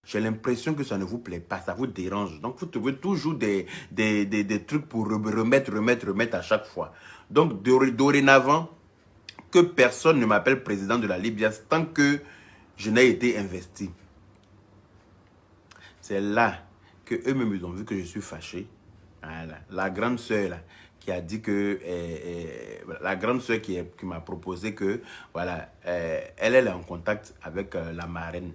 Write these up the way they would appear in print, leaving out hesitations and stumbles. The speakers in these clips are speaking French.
J'ai l'impression que ça ne vous plaît pas, ça vous dérange. Donc, vous trouvez toujours des trucs pour remettre à chaque fois. Donc, dorénavant, que personne ne m'appelle président de la Libias tant que je n'ai été investi. C'est là que eux-mêmes ils ont vu que je suis fâché. Voilà. La grande sœur là, qui a dit que la grande sœur qui m'a proposé que voilà, elle est en contact avec la marraine.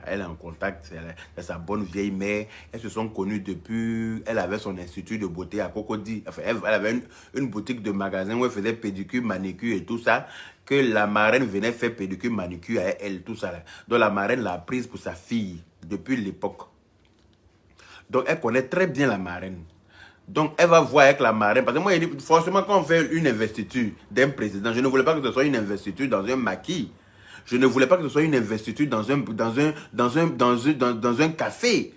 Elle est en contact, elle est sa bonne vieille mère. Elles se sont connues depuis. Elle avait son institut de beauté à Cocody. Enfin, elle avait une boutique de magasin où elle faisait pédicure, manicure et tout ça. Que la marraine venait faire pédicure, manicure à elle, tout ça. Là. Donc la marraine l'a prise pour sa fille depuis l'époque. Donc elle connaît très bien la marraine. Donc elle va voir avec la marraine. Parce que moi, forcément, quand on fait une investiture d'un président, je ne voulais pas que ce soit une investiture dans un maquis. Je ne voulais pas que ce soit une investiture dans un café.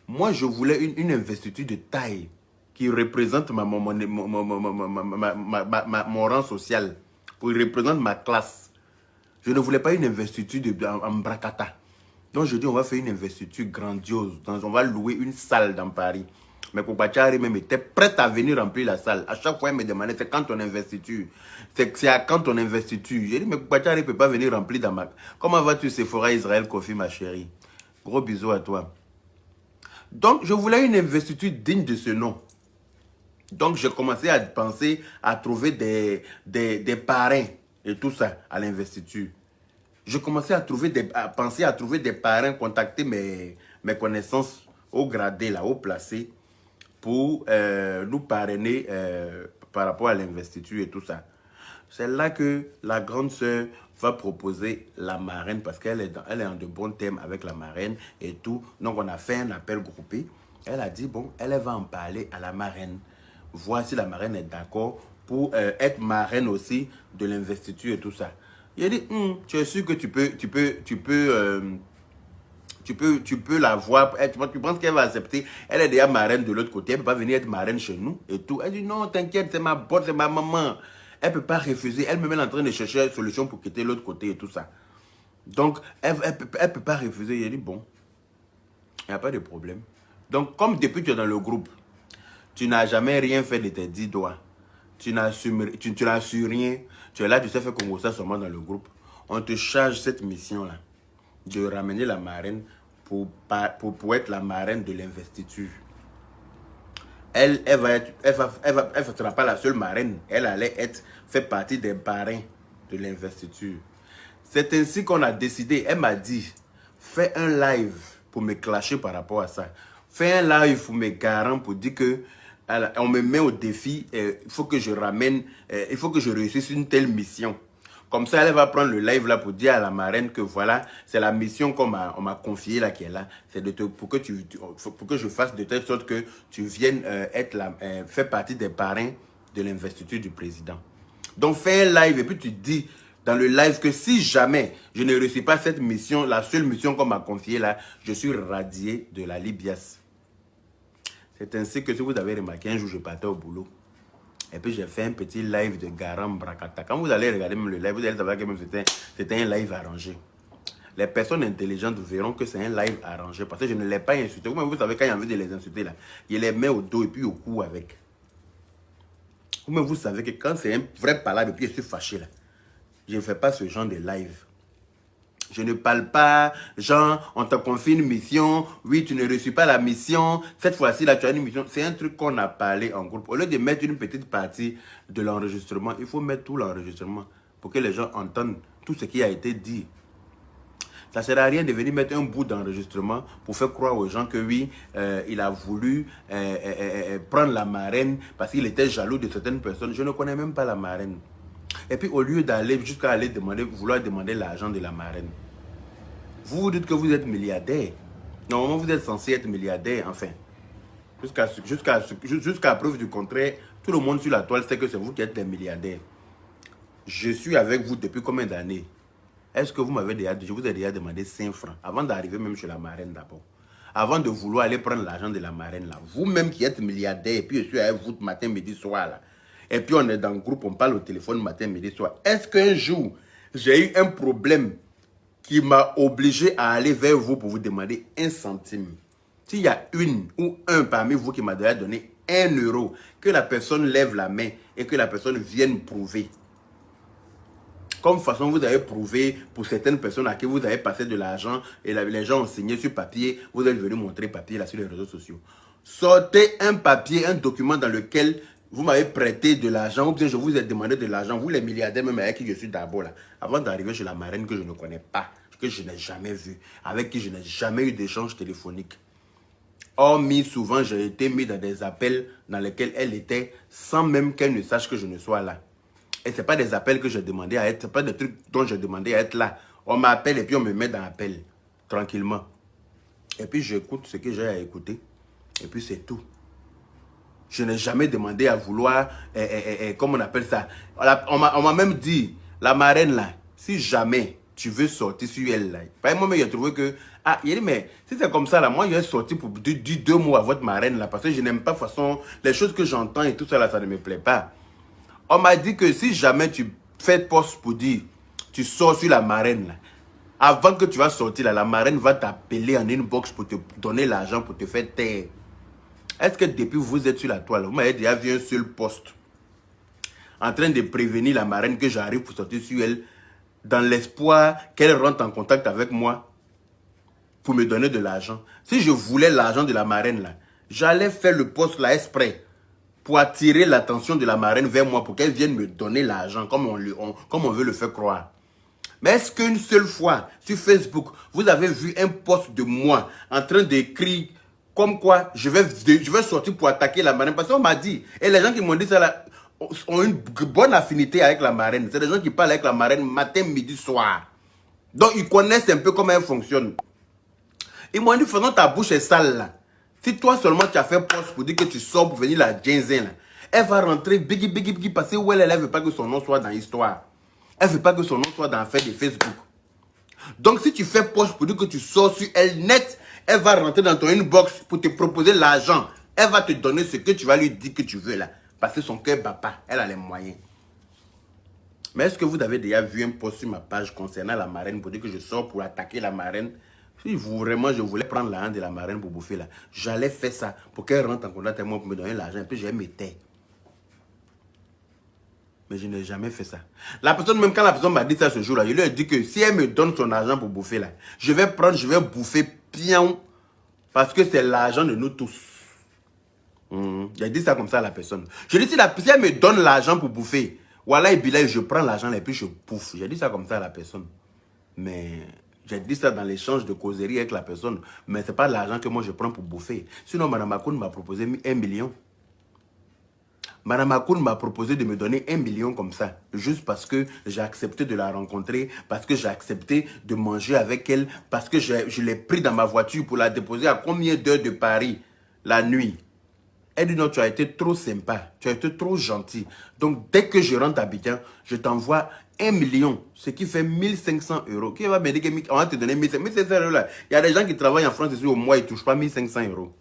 Moi, je voulais une investiture de taille qui représente mon rang social, qui représente ma classe. Je ne voulais pas une investiture en bracata. Donc, je dis, on va faire une investiture grandiose. On va louer une salle dans Paris. Mais Koubachari même était prête à venir remplir la salle. À chaque fois, il me demandait, c'est quand ton investiture? C'est à quand ton investiture? J'ai dit, mais Koubachari ne peut pas venir remplir dans ma... Comment vas-tu, Sephora Israël Kofi, ma chérie? Gros bisous à toi. Donc, je voulais une investiture digne de ce nom. Donc, j'ai commencé à penser à trouver des parrains et tout ça à l'investiture. Je commençais à penser à trouver des parrains, contacter mes connaissances haut gradé, là, haut placé, pour nous parrainer par rapport à l'investiture et tout ça. C'est là que la grande sœur va proposer la marraine parce qu'elle est en de bons termes avec la marraine et tout. Donc, on a fait un appel groupé. Elle a dit, bon, elle va en parler à la marraine. Voir si la marraine est d'accord pour être marraine aussi de l'investiture et tout ça. Il a dit, tu es sûr que tu peux la voir. Tu penses qu'elle va accepter? Elle est déjà marraine de l'autre côté. Elle ne peut pas venir être marraine chez nous et tout. Elle dit, non, t'inquiète, c'est ma pote, c'est ma maman. Elle ne peut pas refuser. Elle-même est en train de chercher une solution pour quitter l'autre côté et tout ça. Donc, elle ne peut pas refuser. Il a dit, bon, il n'y a pas de problème. Donc, comme depuis que tu es dans le groupe, tu n'as jamais rien fait de tes 10 doigts. Tu n'as su rien. Tu es là, tu sais faire Congo ça seulement dans le groupe. On te charge cette mission-là de ramener la marraine pour être la marraine de l'investiture. Elle ne sera pas la seule marraine. Elle allait faire partie des parrains de l'investiture. C'est ainsi qu'on a décidé. Elle m'a dit, fais un live pour me clasher par rapport à ça. Fais un live pour mes garants pour dire que on me met au défi. Il faut que je ramène, il faut que je réussisse une telle mission. Comme ça, elle va prendre le live là pour dire à la marraine que voilà, c'est la mission qu'on m'a confiée là qui est là. C'est pour que je fasse de telle sorte que tu viennes faire partie des parrains de l'investiture du président. Donc, fais un live et puis tu dis dans le live que si jamais je ne réussis pas cette mission, la seule mission qu'on m'a confiée là, je suis radié de la Libias. C'est ainsi que si vous avez remarqué, un jour je partais au boulot. Et puis j'ai fait un petit live de Garam Brakata. Quand vous allez regarder même le live, vous allez savoir que c'était un live arrangé. Les personnes intelligentes verront que c'est un live arrangé parce que je ne l'ai pas insulté. Vous savez, quand il y a envie de les insulter, là, il les met au dos et puis au cou avec. Vous savez que quand c'est un vrai palabre et puis je suis fâché, là, je ne fais pas ce genre de live. Je ne parle pas, genre, on te confie une mission, oui, tu ne reçois pas la mission, cette fois-ci, là, tu as une mission. C'est un truc qu'on a parlé en groupe. Au lieu de mettre une petite partie de l'enregistrement, il faut mettre tout l'enregistrement pour que les gens entendent tout ce qui a été dit. Ça ne sert à rien de venir mettre un bout d'enregistrement pour faire croire aux gens que oui, il a voulu prendre la marraine parce qu'il était jaloux de certaines personnes. Je ne connais même pas la marraine. Et puis au lieu d'aller jusqu'à aller vouloir demander l'argent de la marraine, vous vous dites que vous êtes milliardaire. Normalement, vous êtes censé être milliardaire, enfin. Jusqu'à preuve du contraire, tout le monde sur la toile sait que c'est vous qui êtes des milliardaires. Je suis avec vous depuis combien d'années? Est-ce que vous m'avez déjà dit, je vous ai déjà demandé 5 francs avant d'arriver même chez la marraine d'abord. Avant de vouloir aller prendre l'argent de la marraine là. Vous-même qui êtes milliardaire, et puis je suis avec vous matin, midi, soir là. Et puis on est dans le groupe, on parle au téléphone matin, midi, soir. Est-ce qu'un jour, j'ai eu un problème qui m'a obligé à aller vers vous pour vous demander 1 centime. S'il y a une ou un parmi vous qui m'a déjà donné 1 euro, que la personne lève la main et que la personne vienne prouver. Comme façon vous avez prouvé pour certaines personnes à qui vous avez passé de l'argent et les gens ont signé sur papier, vous êtes venu montrer papier là sur les réseaux sociaux. Sortez un papier, un document dans lequel vous m'avez prêté de l'argent ou bien je vous ai demandé de l'argent, vous les milliardaires même avec qui je suis d'abord là, avant d'arriver chez la marraine que je ne connais pas, que je n'ai jamais vue, avec qui je n'ai jamais eu d'échange téléphonique. Hormis souvent, j'ai été mis dans des appels dans lesquels elle était sans même qu'elle ne sache que je ne sois là. Et ce n'est pas des appels que j'ai demandé à être, ce n'est pas des trucs dont j'ai demandé à être là. On m'appelle et puis on me met dans l'appel, tranquillement. Et puis j'écoute ce que j'ai à écouter. Et puis c'est tout. Je n'ai jamais demandé à vouloir, comment on appelle ça. On m'a même dit, la marraine là, si jamais tu veux sortir sur elle là. Par exemple, moi, j'ai trouvé que, ah, il dit, mais si c'est comme ça là, moi je vais sortir pour dire 2 mots à votre marraine là, parce que je n'aime pas façon, les choses que j'entends et tout ça là, ça ne me plaît pas. On m'a dit que si jamais tu fais poste pour dire, tu sors sur la marraine là, avant que tu vas sortir là, la marraine va t'appeler en inbox pour te donner l'argent pour te faire taire. Est-ce que depuis vous êtes sur la toile, vous m'avez déjà vu un seul poste en train de prévenir la marraine que j'arrive pour sortir sur elle dans l'espoir qu'elle rentre en contact avec moi pour me donner de l'argent. Si je voulais l'argent de la marraine là, j'allais faire le poste là exprès pour attirer l'attention de la marraine vers moi pour qu'elle vienne me donner l'argent comme on veut le faire croire. Mais est-ce qu'une seule fois sur Facebook, vous avez vu un post de moi en train d'écrire comme quoi je vais sortir pour attaquer la marraine? Parce qu'on m'a dit, et les gens qui m'ont dit ça là, ont une bonne affinité avec la marraine. C'est des gens qui parlent avec la marraine matin, midi, soir. Donc ils connaissent un peu comment elle fonctionne. Ils m'ont dit, faisons ta bouche est sale là. Si toi seulement tu as fait poste pour dire que tu sors pour venir la ginzin là, elle va rentrer biggie parce que où elle ne veut pas que son nom soit dans l'histoire. Elle ne veut pas que son nom soit dans l'affaire de Facebook. Donc si tu fais poste pour dire que tu sors sur elle net, elle va rentrer dans ton inbox pour te proposer l'argent. Elle va te donner ce que tu vas lui dire que tu veux là. Parce que son cœur bat pas, elle a les moyens. Mais est-ce que vous avez déjà vu un post sur ma page concernant la marraine pour dire que je sors pour attaquer la marraine? Si vraiment je voulais prendre l'argent de la marraine pour bouffer là, j'allais faire ça pour qu'elle rentre en contact avec moi pour me donner l'argent et puis je vais me taire. Mais je n'ai jamais fait ça. La personne, même quand la personne m'a dit ça ce jour-là, je lui ai dit que si elle me donne son argent pour bouffer là, je vais bouffer bien parce que c'est l'argent de nous tous. J'ai dit ça comme ça à la personne. Je lui ai dit si elle me donne l'argent pour bouffer, voilà, et puis là, je prends l'argent et puis je bouffe. J'ai dit ça comme ça à la personne. Mais j'ai dit ça dans l'échange de causerie avec la personne. Mais ce n'est pas l'argent que moi je prends pour bouffer. Sinon, Mme Akoun m'a proposé 1 million. Mme Akoun m'a proposé de me donner 1 million comme ça. Juste parce que j'ai accepté de la rencontrer. Parce que j'ai accepté de manger avec elle. Parce que je l'ai pris dans ma voiture pour la déposer à combien d'heures de Paris la nuit. Elle dit non, tu as été trop sympa. Tu as été trop gentil. Donc, dès que je rentre à Abidjan, je t'envoie 1 million, ce qui fait 1500 euros. Qui va me dire qu'on va te donner 1500 euros là? Il y a des gens qui travaillent en France ici au mois, ils ne touchent pas 1500 euros.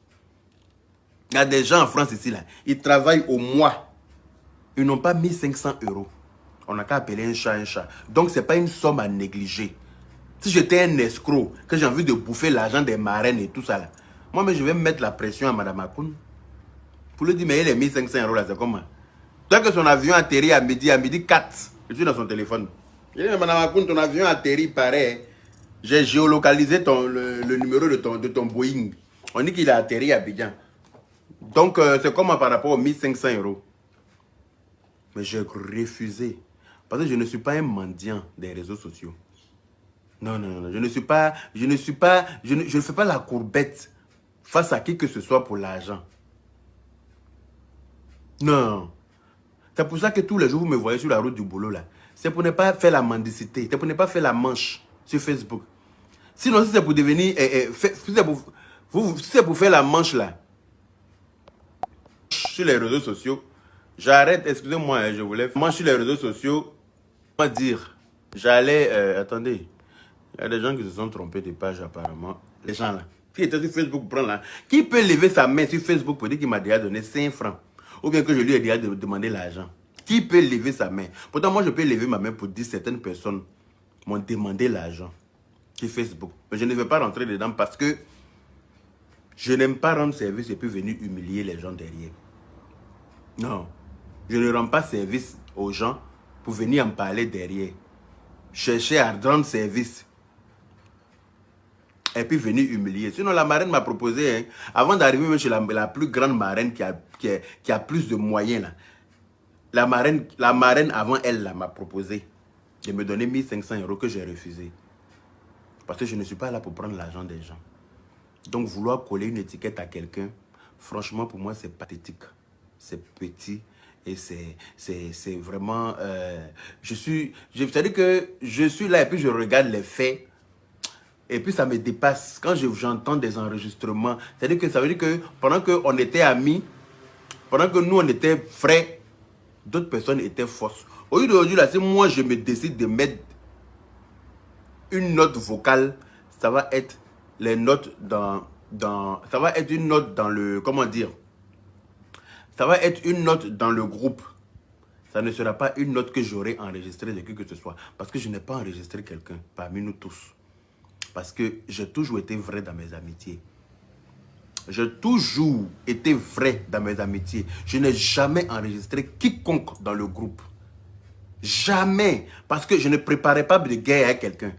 Il y a des gens en France ici là, ils travaillent au mois. Ils n'ont pas 1500 euros. On n'a qu'à appeler un chat un chat. Donc, ce n'est pas une somme à négliger. Si j'étais un escroc, que j'ai envie de bouffer l'argent des marraines et tout ça là, moi, mais je vais mettre la pression à Mme Akoun. Pour lui dire, mais il est 1500 euros là, c'est comment? Dès que son avion atterrit à midi 4, je suis dans son téléphone. Je dis, mais Mme Akoun, ton avion atterrit pareil. J'ai géolocalisé le numéro de ton Boeing. On dit qu'il a atterri à Abidjan. Donc, c'est comment par rapport aux 1500 euros? Mais j'ai refusé. Parce que je ne suis pas un mendiant des réseaux sociaux. Non, non, non. Je ne fais pas la courbette face à qui que ce soit pour l'argent. Non. C'est pour ça que tous les jours, vous me voyez sur la route du boulot là. C'est pour ne pas faire la mendicité. C'est pour ne pas faire la manche sur Facebook. Sinon, si c'est pour devenir... si c'est pour faire la manche là, sur les réseaux sociaux, j'arrête, excusez-moi, je voulais... Moi, sur les réseaux sociaux, on va dire, j'allais... attendez, il y a des gens qui se sont trompés de page apparemment. Les gens là, qui étaient sur Facebook, prendre là. Qui peut lever sa main sur Facebook pour dire qu'il m'a déjà donné 5 francs? Ou bien que je lui ai déjà demandé l'argent. Qui peut lever sa main? Pourtant, moi, je peux lever ma main pour dire certaines personnes m'ont demandé l'argent. sur Facebook. Mais je ne vais pas rentrer dedans parce que je n'aime pas rendre service et puis venir humilier les gens derrière. Non. Je ne rends pas service aux gens pour venir en parler derrière. Chercher à rendre service. Et puis venir humilier. Sinon, la marraine m'a proposé, hein, avant d'arriver même chez la plus grande marraine qui a plus de moyens, là, la marraine avant elle m'a proposé de me donner 1500 € que j'ai refusé. Parce que je ne suis pas là pour prendre l'argent des gens. Donc, vouloir coller une étiquette à quelqu'un, franchement, pour moi, c'est pathétique. C'est petit et c'est vraiment... c'est-à-dire que je suis là et puis je regarde les faits. Et puis ça me dépasse quand j'entends des enregistrements. C'est-à-dire que ça veut dire que pendant qu'on était amis, pendant que nous on était frères, d'autres personnes étaient fausses. Au lieu d'aujourd'hui, là, si moi je me décide de mettre une note vocale, ça va être les notes ça va être une note dans le, comment dire, ça va être une note dans le groupe. Ça ne sera pas une note que j'aurai enregistrée de qui que ce soit. Parce que je n'ai pas enregistré quelqu'un parmi nous tous. Parce que j'ai toujours été vrai dans mes amitiés. J'ai toujours été vrai dans mes amitiés. Je n'ai jamais enregistré quiconque dans le groupe. Jamais. Parce que je ne préparais pas de guerre avec quelqu'un.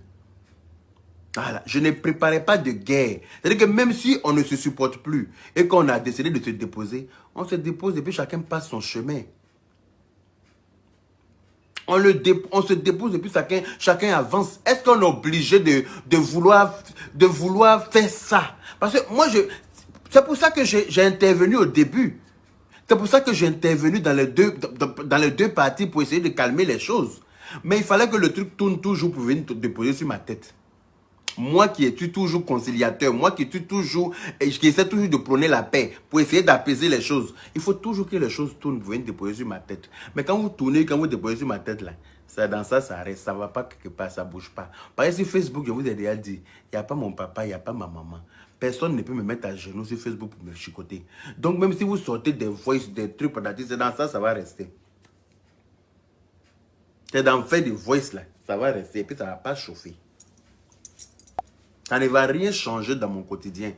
Voilà. Je ne préparais pas de guerre. C'est-à-dire que même si on ne se supporte plus et qu'on a décidé de se déposer, on se dépose et puis chacun passe son chemin. On se dépose et puis chacun avance. Est-ce qu'on est obligé de vouloir faire ça? Parce que moi, c'est pour ça que j'ai intervenu au début. C'est pour ça que j'ai intervenu dans les deux parties pour essayer de calmer les choses. Mais il fallait que le truc tourne toujours pour venir te déposer sur ma tête. Moi qui suis toujours conciliateur, moi qui essaie toujours de prôner la paix pour essayer d'apaiser les choses. Il faut toujours que les choses tournent pour venir déposer sur ma tête. Mais quand vous tournez, quand vous déposez sur ma tête, là, dans ça reste, ça ne va pas quelque part, ça ne bouge pas. Par exemple, sur Facebook, je vous ai déjà dit, il n'y a pas mon papa, il n'y a pas ma maman. Personne ne peut me mettre à genoux sur Facebook pour me chicoter. Donc même si vous sortez des voices, des trucs, c'est dans ça va rester. C'est dans faire des voices là, ça va rester et puis ça ne va pas chauffer. Ça ne va rien changer dans mon quotidien.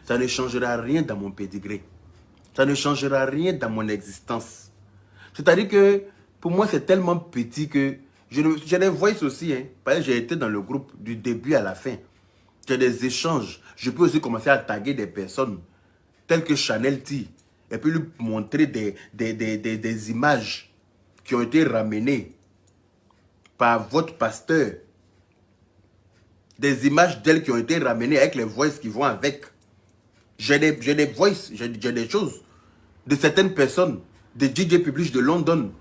Ça ne changera rien dans mon pédigré. Ça ne changera rien dans mon existence. C'est-à-dire que pour moi, c'est tellement petit que j'ai des voices aussi. Hein. Par exemple, j'ai été dans le groupe du début à la fin. J'ai des échanges. Je peux aussi commencer à taguer des personnes telles que Chanel T. Et puis lui montrer des images qui ont été ramenées par votre pasteur. Des images d'elles qui ont été ramenées avec les voices qui vont avec. J'ai des voices, j'ai des choses de certaines personnes, des DJ Publish de London.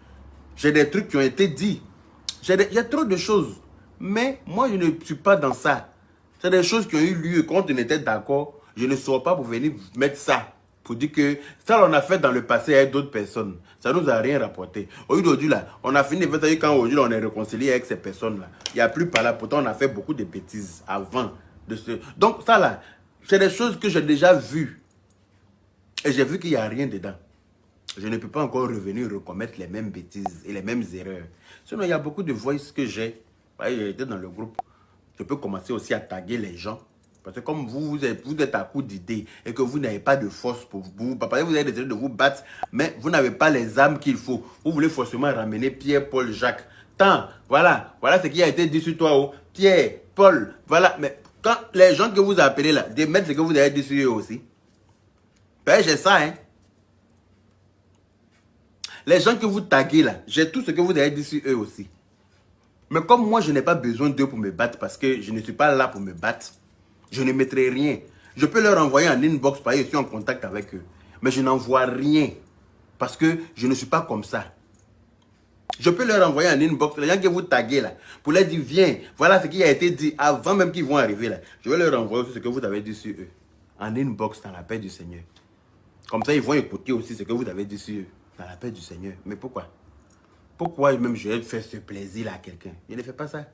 J'ai des trucs qui ont été dits. J'ai trop de choses. Mais moi, je ne suis pas dans ça. C'est des choses qui ont eu lieu. Quand on était d'accord, je ne sors pas pour venir mettre ça. Pour dire que ça, on a fait dans le passé avec d'autres personnes. Ça ne nous a rien rapporté. Aujourd'hui, là, on a fini. Quand aujourd'hui, on est réconcilié avec ces personnes-là. Il n'y a plus par là. Pourtant, on a fait beaucoup de bêtises avant. Donc, ça, là, c'est des choses que j'ai déjà vues. Et j'ai vu qu'il n'y a rien dedans. Je ne peux pas encore revenir recommettre les mêmes bêtises et les mêmes erreurs. Sinon, il y a beaucoup de voices que j'ai. J'ai été dans le groupe. Je peux commencer aussi à taguer les gens. Parce que comme vous êtes à court d'idées et que vous n'avez pas de force pour vous, parce que vous avez décidé de vous battre, mais vous n'avez pas les armes qu'il faut. Vous voulez forcément ramener Pierre, Paul, Jacques. Tant, voilà ce qui a été dit sur toi, oh. Pierre, Paul, voilà. Mais quand les gens que vous appelez là, de mettre ce que vous avez dit sur eux aussi. Ben, j'ai ça, hein. Les gens que vous taguez là, j'ai tout ce que vous avez dit sur eux aussi. Mais comme moi, je n'ai pas besoin d'eux pour me battre parce que je ne suis pas là pour me battre, je ne mettrai rien. Je peux leur envoyer un inbox parce que je suis en contact avec eux. Mais je n'envoie rien parce que je ne suis pas comme ça. Je peux leur envoyer un inbox, les gens que vous taguez là, pour leur dire, viens, voilà ce qui a été dit avant même qu'ils vont arriver là. Je vais leur envoyer aussi ce que vous avez dit sur eux. En inbox dans la paix du Seigneur. Comme ça, ils vont écouter aussi ce que vous avez dit sur eux. Dans la paix du Seigneur. Mais pourquoi? Pourquoi même je vais faire ce plaisir à quelqu'un? Je ne fais pas ça.